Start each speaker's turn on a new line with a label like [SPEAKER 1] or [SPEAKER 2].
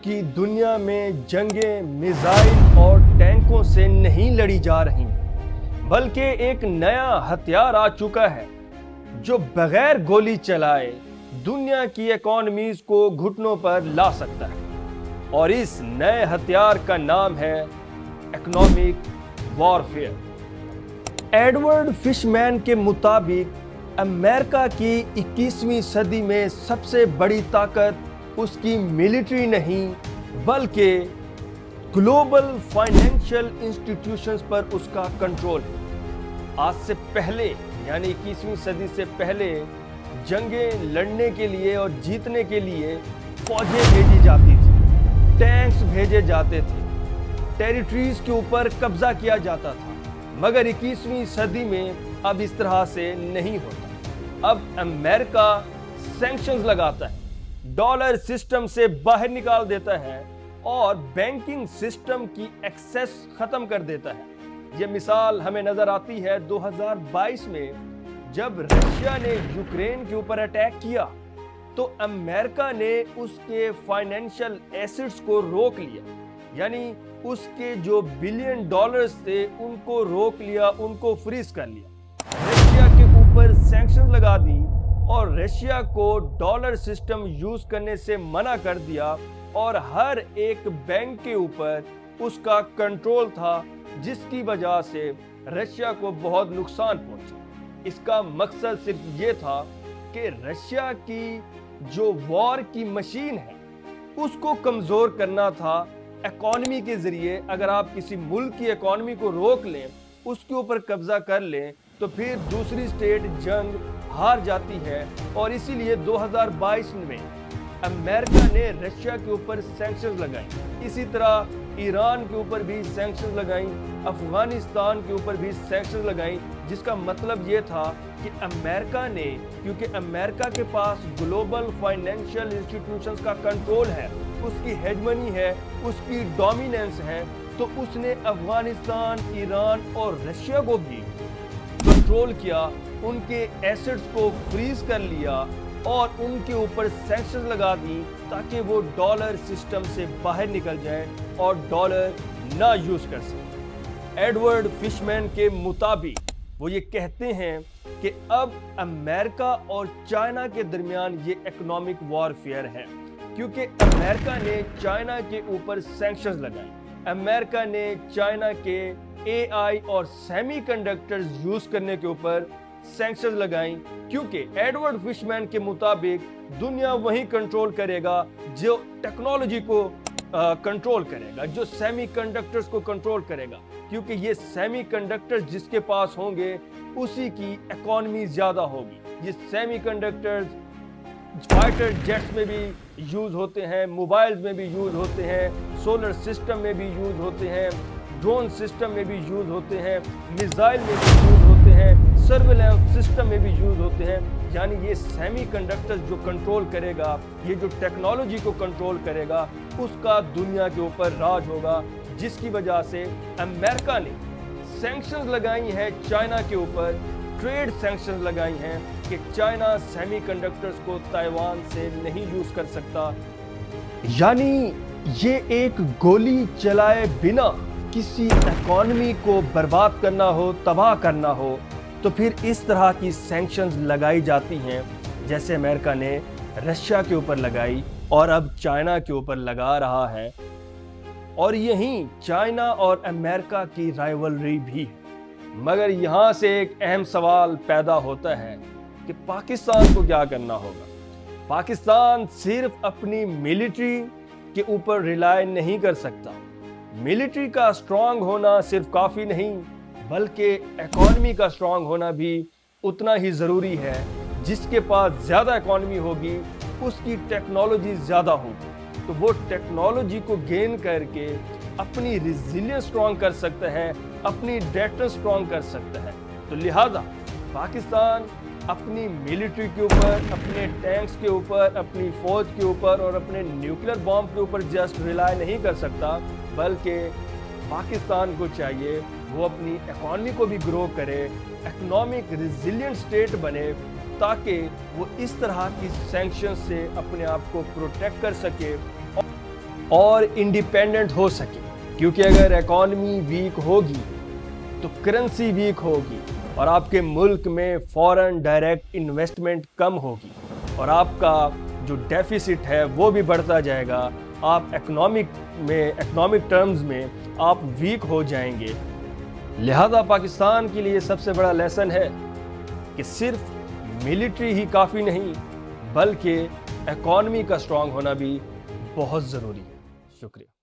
[SPEAKER 1] کی دنیا میں جنگیں میزائل اور ٹینکوں سے نہیں لڑی جا رہی بلکہ ایک نیا ہتھیار آ چکا ہے جو بغیر گولی چلائے دنیا کی اکانومیز کو گھٹنوں پر لا سکتا ہے، اور اس نئے ہتھیار کا نام ہے اکنامک وارفیئر۔ ایڈورڈ فش مین کے مطابق امریکہ کی 21ویں صدی میں سب سے بڑی طاقت اس کی ملٹری نہیں بلکہ گلوبل فائنینشل انسٹیٹیوشنز پر اس کا کنٹرول ہے۔ آج سے پہلے یعنی 21ویں صدی سے پہلے جنگیں لڑنے کے لیے اور جیتنے کے لیے فوجیں بھیجی جاتی تھی، ٹینکس بھیجے جاتے تھے، ٹیریٹریز کے اوپر قبضہ کیا جاتا تھا، مگر 21ویں صدی میں اب اس طرح سے نہیں ہوتا۔ اب امریکہ سینکشنز لگاتا ہے، ڈالر سسٹم سے باہر نکال دیتا ہے اور بینکنگ سسٹم کی ایکسیس ختم کر دیتا ہے۔ یہ مثال ہمیں نظر آتی ہے 2022 میں جب رشیا نے یوکرین کے اوپر اٹیک کیا تو امریکہ نے اس کے فائنینشل ایسٹس کو روک لیا، یعنی اس کے جو بلین ڈالرز تھے ان کو روک لیا، ان کو فریز کر لیا، رشیا کے اوپر سینکشنز لگا دی اور رشیا کو ڈالر سسٹم یوز کرنے سے منع کر دیا، اور ہر ایک بینک کے اوپر اس کا کنٹرول تھا جس کی وجہ سے رشیا کو بہت نقصان پہنچا۔ اس کا مقصد صرف یہ تھا کہ رشیا کی جو وار کی مشین ہے اس کو کمزور کرنا تھا اکانومی کے ذریعے۔ اگر آپ کسی ملک کی اکانومی کو روک لیں، اس کے اوپر قبضہ کر لیں، تو پھر دوسری سٹیٹ جنگ ہار جاتی ہے، اور اسی لیے 2022 میں امریکہ نے رشیا کے اوپر سینکشنز لگائیں، اسی طرح ایران کے اوپر بھی سینکشنز لگائیں، افغانستان کے اوپر بھی سینکشنز لگائیں، جس کا مطلب یہ تھا کہ امریکہ نے، کیونکہ امریکہ کے پاس گلوبل فائنینشل انسٹیٹیوشنز کا کنٹرول ہے، اس کی ہیجمنی ہے، اس کی ڈومیننس ہے، تو اس نے افغانستان، ایران اور رشیا کو بھی کنٹرول کیا، ان کے ایسٹس کو فریز کر لیا اور ان کے اوپر سینکشنز لگا دی تاکہ وہ ڈالر سسٹم سے باہر نکل جائیں اور ڈالر نہ یوز کر سکیں۔ ایڈورڈ فش مین کے مطابق وہ یہ کہتے ہیں کہ اب امریکہ اور چائنا کے درمیان یہ اکنامک وارفیئر ہے، کیونکہ امریکہ نے چائنا کے اوپر سینکشنز لگائیں، امریکہ نے چائنا کے اے آئی اور سیمی کنڈکٹرز یوز کرنے کے اوپر سینکشنز لگائیں، کیونکہ ایڈورڈ فش مین کے مطابق دنیا وہی کنٹرول کرے گا جو ٹیکنالوجی کو کنٹرول کرے گا، جو سیمی کنڈکٹرز کو کنٹرول کرے گا، کیونکہ یہ سیمی کنڈکٹرز جس کے پاس ہوں گے اسی کی اکانومی زیادہ ہوگی۔ یہ سیمی کنڈکٹرز فائٹر جیٹس میں بھی یوز ہوتے ہیں، موبائلز میں بھی یوز ہوتے ہیں، سولر سسٹم میں بھی یوز ہوتے ہیں، ڈرون سسٹم میں بھی یوز ہوتے ہیں، میزائل میں بھی یوز ہوتے ہیں، سرویلنس سسٹم میں بھی یوز ہوتے ہیں۔ یعنی یہ سیمی کنڈکٹرز جو کنٹرول کرے گا، یہ جو ٹیکنالوجی کو کنٹرول کرے گا، اس کا دنیا کے اوپر راج ہوگا، جس کی وجہ سے امریکہ نے سینکشنز لگائی ہیں چائنا کے اوپر، ٹریڈ سینکشنز لگائی ہیں کہ چائنا سیمی کنڈکٹرز کو تائیوان سے نہیں یوز کر سکتا۔ یعنی یہ ایک گولی چلائے بنا کسی اکانومی کو برباد کرنا ہو، تباہ کرنا ہو، تو پھر اس طرح کی سینکشنز لگائی جاتی ہیں، جیسے امریکہ نے رشیا کے اوپر لگائی اور اب چائنا کے اوپر لگا رہا ہے۔ اور یہیں چائنا اور امریکہ کی رائیولری بھی ہے، مگر یہاں سے ایک اہم سوال پیدا ہوتا ہے کہ پاکستان کو کیا کرنا ہوگا۔ پاکستان صرف اپنی ملٹری کے اوپر ریلائے نہیں کر سکتا، ملٹری کا اسٹرانگ ہونا صرف کافی نہیں بلکہ اکانومی کا اسٹرانگ ہونا بھی اتنا ہی ضروری ہے۔ جس کے پاس زیادہ اکانومی ہوگی اس کی ٹیکنالوجی زیادہ ہوگی، تو وہ ٹیکنالوجی کو گین کر کے اپنی ریزیلینس اسٹرانگ کر سکتا ہے، اپنی ڈیٹر اسٹرانگ کر سکتا ہے۔ تو لہٰذا پاکستان اپنی ملٹری کے اوپر، اپنے ٹینکس کے اوپر، اپنی فوج کے اوپر اور اپنے نیوکلیر بام کے اوپر جسٹ ریلائے نہیں کر سکتا، بلکہ پاکستان کو چاہیے وہ اپنی اکانومی کو بھی گرو کرے، اکنامک ریزیلینٹ سٹیٹ بنے، تاکہ وہ اس طرح کی سینکشن سے اپنے آپ کو پروٹیکٹ کر سکے اور انڈیپینڈنٹ ہو سکے، کیونکہ اگر اکانومی ویک ہوگی تو کرنسی ویک ہوگی اور آپ کے ملک میں فورن ڈائریکٹ انویسٹمنٹ کم ہوگی اور آپ کا جو ڈیفیسٹ ہے وہ بھی بڑھتا جائے گا، آپ اکنامک ٹرمز میں آپ ویک ہو جائیں گے۔ لہذا پاکستان کے لیے سب سے بڑا لیسن ہے کہ صرف ملٹری ہی کافی نہیں بلکہ اکانومی کا اسٹرانگ ہونا بھی بہت ضروری ہے۔ شکریہ۔